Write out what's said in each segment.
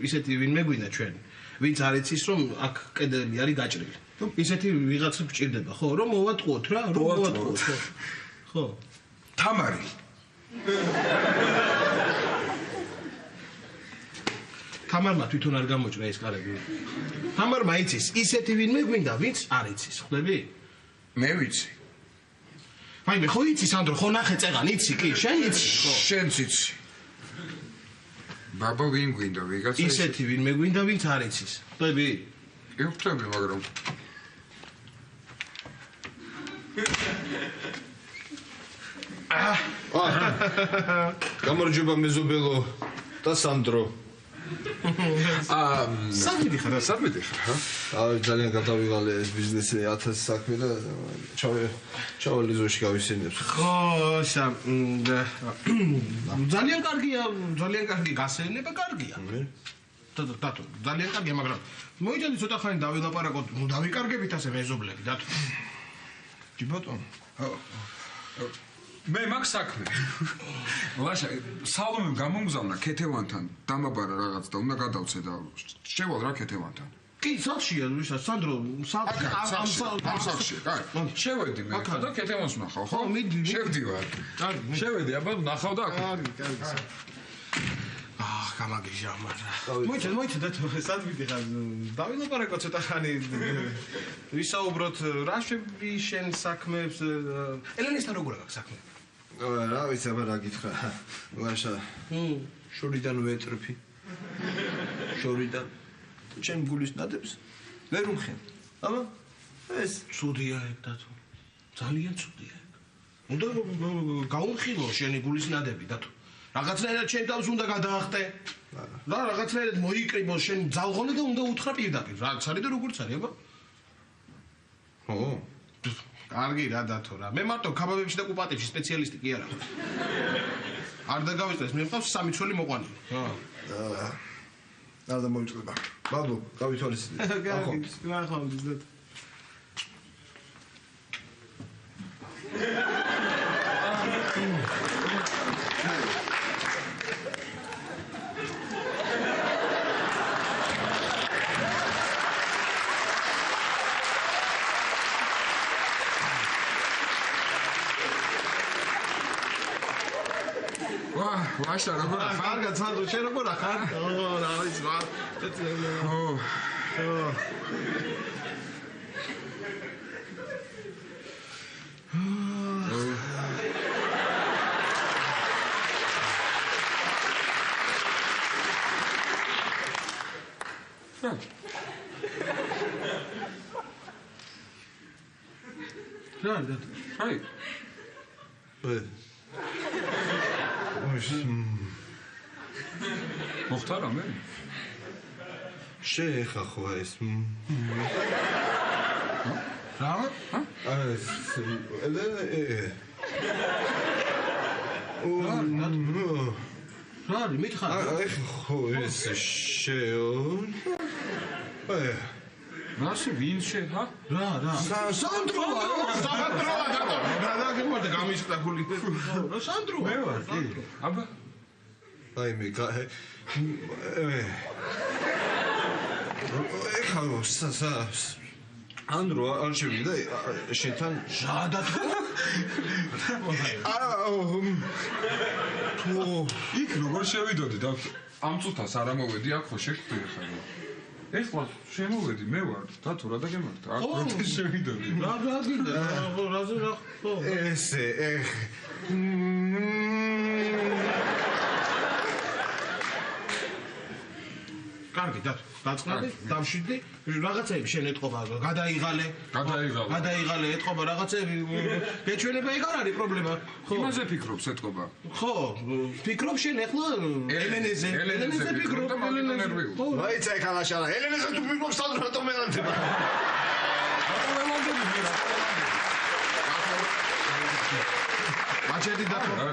ისეთი ვინმე გვინდა ჩვენ ვინც არ იცის რომ აქ კედელი არის გაჭრილი ისეთი ვიღაცა გჭირდება ხო რომ მოვატყუოთ რა რომ მოვატყუოთ ხო თამარი თამარმა თვითონ არ გამოჭრა ეს კარები თამარმა იცის ისეთი ვინმე გვინდა ვინც არ იცის ხვდები მე ვიცი მე ხო იცი სანდრო ხო ნახე წეღან იცი კი შენ იცი ხო შენც იცი ბაბა ვინ გვინდა ვიღაცა ისეთი ვინმე გვინდა ვინც არ იცის ხვდები კი ხვდები მაგრამ გამარჯობა მეზობელო და სანდრო სამიდი ხარ ძალიან გადავიღალე ეს ბიზნესი 1000 საქმე და ჩავალ ეზოში გავისინებს ხო ძალიან კარგი გასეირნება კარგია დათო ძალიან კარგია მაგრამ მოიჭადი ცოტა ხანი დავილაპარაკოთ დავიკარგებით ასე მეზობლები დათო კი ბატონო მე მაგ საქმე ლაშა სალომემ გამომგზავნა ქეთევანთან დამაბარა რაღაც და უნდა გადავცე და შევალ რა ქეთევანთან კი სახშია ვისა სანდრო სახშია კაი შევედი მე და ქეთევანს ვნახავ ხო შევდივარ შევედი აბა ვნახავ და კარგი გამაგიჟა მაგრამ მოიჭა დათო სად ვიდიხარ დავილაპარაკო ცოტა ხანი ვისაუბროთ რა შვები შენ საქმეებს ელენესთან როგორ აქვს საქმე რა ვიცი აბა რა გითხრა ლაშა შორიდან ვეტრფი შორიდან ჩემ გულის ნადებს ვერ უხენ აბა ეს ცუდია ეგ დათო ძალიან ცუდია ეგ უნდა გაუნხილო შენი გულის ნადები დათო რაღაცნაირად შენ თავს უნდა გადაახტე რა რაღაცნაირად მოიკრიბო შენ ძალღონე და უნდა უთხრა პირდაპირ რაც არის და როგორც არის აბა ხო კარგი რა დათო რა მე მარტო ქაბაბებში და კუპატებში სპეციალისტი კი არა არ დაგავიწყდეს მე მყავს 3 ცველი მოყვანილი რა და მოიწყება ბაბლო გავითვალისწინე ნახავთ დათო ვაშა როგორ ხარ სანდრო შენ როგორ ხარ რა ვიცი რა რა აი მოხდა რამე? შეეხა ხო ეს რა? ეს რა მითხარ? ხო ეს შეონ რაში ვინ შე ჰა? რა სანდროა რა გემართა გამიშკდა გული რა სანდროა მე ვარ კი აბა აი მე ეხლა ანდრო არ შევიდა შენთან შადათ თუ იქ როგორ შევიდოდი და ამ წუთას არ ამოვედი აქ ხო შეგხვდი ხარ ეხლა შემოვედი მე ვარ დათო რა დაგემართა აქ პროცესი შევიდოდი რა გინდა რაზე რა ხო ესე კარგი დათო დაწყნადი დავშვიდდი რაღაცები შენ ეთყობა გადაიღალე ეთყობა რაღაცები გეჩვენება ეგ არ არის პრობლემა ხო იმაზე ფიქრობს ეთყობა ხო ფიქრობ შენ ეხლა ელენეზე ფიქრობ და მაგიტო ნერვიულ მაიცა ეხლა შარა ელენეზე თუ ფიქრობ სანდრო რატომ მელანდება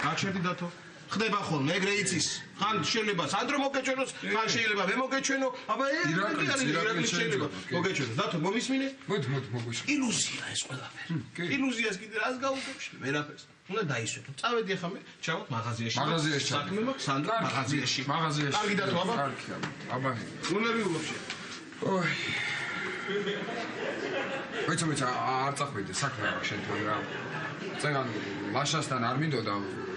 გაჩერდი დათო ხდება ხოლმე, ეგრე იცის. ხან შეიძლება სანდრო მოგეჩვენოს, ხან შეიძლება მე მოგეჩვენო, აბა ირაკლი შეიძლება მოგეჩვენოს. დათო მომისმინე? მოდი მოგვიშ. ილუზია ეს ყველაფერი. ილუზიას კიდე რას გაუგებში? ვერაფერს. უნდა დაისვეთო. წავედი ახლა მე, ჩავალ მაღაზიაში. მაღაზიაში საქმე მაქვს სანდრო მაღაზიაში. მაღაზიაში. კარგი დათო, აბა. კარგი, აბა. უნები ულობში. ოი. ვიცი, არ წახვიდე საქმე აქვს შენთან რა. წეგან ლაშასთან არ მინდოდა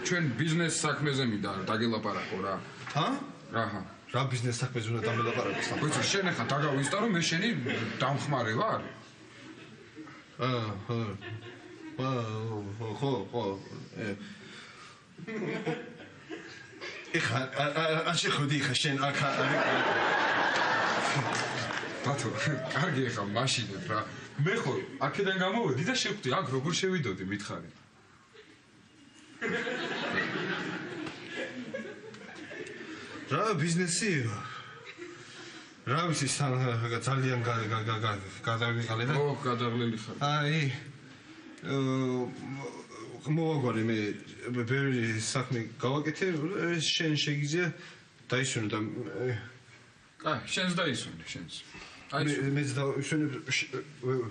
ჩვენ ბიზნეს საქმეზე მინდა დაგელაპარაკო რა. ჰა? რაჰა. რა ბიზნეს საქმეზე უნდა დამელაპარაკოს? ვიცი, შენ ახლა დაგავიზდა რომ მე შენი დამხმარე ვარ? ხო. ეხა არ შეხვდი ხა შენ აქ ბათო, კარგი ახლა მაშინებ რა. მე ხო აქედან გამოვედი და შევხვდი აქ როგორ შევიდოდი მითხარი. რა ბიზნესი? რა ვიცი ძალიან გადავიღალე და ო, გადაღლილი ხარ. აი მოვაგვარი მე ბევრი საქმე გავაკეთე, შენ შეგიძლია დაისვენო და აი, შენს დაისვენე, შენს. მეც დავისვენებ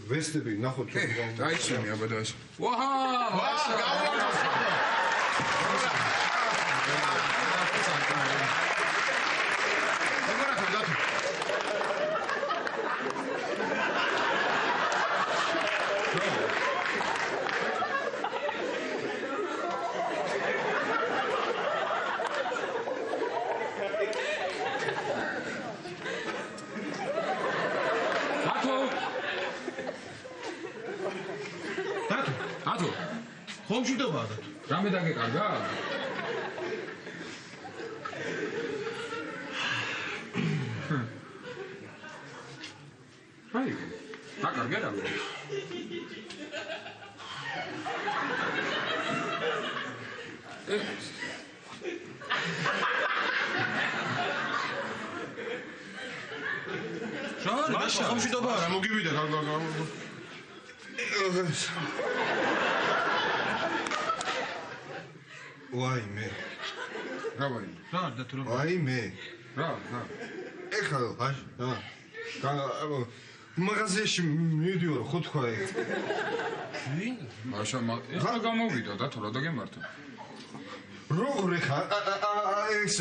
ვესტები ნახოთ რომ დაისვენე, აბა დაისვენე. ვაჰა! ხომშვიდობაა და რამე დაგეკარგა? აი, დაკარგე რამე? რა ხომშვიდობაა რა მოგივიდა ვაიმე. რა ვაიმე? რა დათო რა? ვაიმე. რა? ეხლა მაღაზიაში მიდიოდი ხო თქვა ეგ. ვინ? მაშა ეხლა გამოვიდა დათო რა დაგემართა? როგორ ეხლა ეს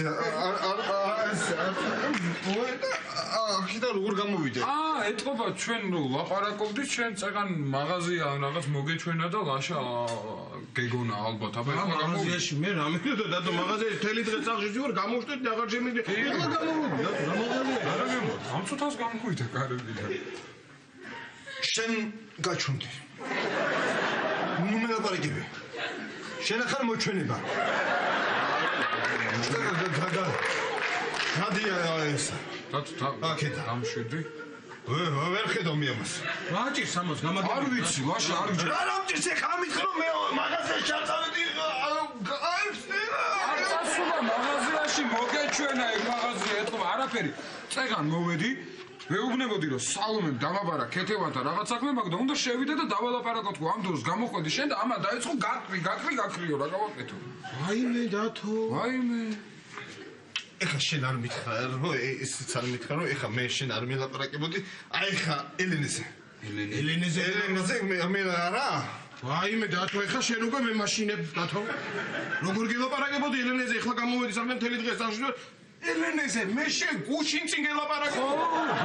ახლა როგორ გამოვიდა? ეთყობა ჩვენ რო ლაპარაკობდით ჩვენ წეგან მაღაზია რაღაც მოგეჩვენა და ლაშა გეგონა ალბათ აბა ეხლა გამოვიდა. მაღაზიაში მე რა მინდოდა დათო მაღაზიაში თელი დღე წაღში ვარ გამოშვით და აღარ შემიძლია. ეხლა გამოვიდა დათო რა მაღაზია? არა გემო ამ ცოტას გამოვიდა კარებიდან. შენ გაჩვენდი. ნუ მელაპარაკები. შენ ახალ მოჩვენება. რადია ეს? დათო დამშვიდი? ვერ ხედავ მე ამას. რა ჭირს ამას გამაგები? არ ვიცი, ლაშა არ გჯერა. რა ჭირს ეხა ამით რომ მე მაღაზიაში ჩავწავედი არ წასულა მაღაზიაში მოგეჩვენა ეგ მაღაზია ეთქვა არაფერი. წეგან მოვედი მეუბნებოდი რომ სალომემ დამაბარა ქეთევანთან რაღაც საქმე მაქვს და უნდა შევიდე და დავალაპარაკო თქვა ამ დროს გამოხვედი შენ და ამან დაიწყო გაქრიო რა გავაკეთო. ვაიმე დათო. ვაიმე. ეხა შენ არ მითხრა რომ ისიც არ მითხრა რომ ეხა მე შენ არ მელაპარაკებოდი აი ეხა ელენეზე მე არა ვაიმე დათო ეხა შენ უკვე მე მაშინებ დათო როგორ გელაპარაკებოდი ელენეზე ეხლა გამოვედი საქმე მთელი დღე სახლში ელენეზე მე შენ გუშინ წინ გელაპარაკო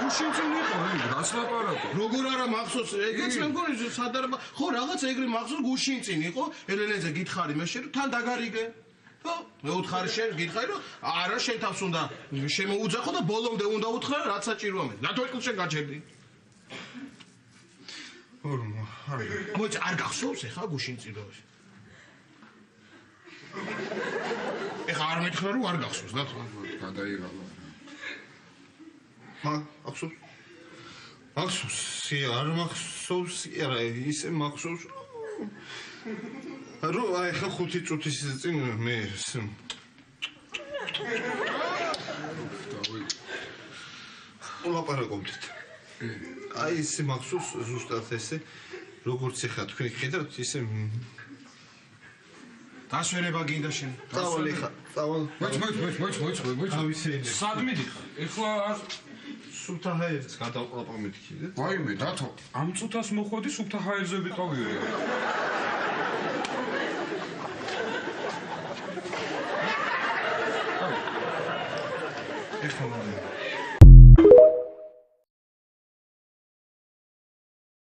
გუშინ წინ იყო რას ლაპარაკო როგორ არა მახსოვს ეგეც მე მგონი სადარბა ხო რაღაც ეგრე მახსოვს გუშინ წინ იყო ელენეზე გითხარი მე შენ თან დაგარიგე მე უთხარი შენ გითხარი რომ არა შენ თავს უნდა შემოუძახო და ბოლომდე უნდა უთხრა რაც საჭიროა მე დათო ეკულ შენ გაჩერდი მოიცა არ გახსოვს ეხა გუშინ წინოზე ეხა არ მითხრა რომ არ გახსოვს დათო გადაიღალა მახსოვს არ მახსოვს არა ისე მახსოვს რომ აი ხა 5 წუთის წინ მე ვლაპარაკობდით აი ისე მახსოვს ზუსტად ესე როგორც ეხა თქვენ ხედავთ ისე დასვენება გინდა შენ. წავალ ხა, წავალ. მოიც. ავისეინე. სად მიდიხარ? ეხლა სულთა ჰაერს გადავყრაპა მეთქიდე. ვაიმე, დათო, ამ წუთას მოხვედი სუფთა ჰაერზე ვიყავიო.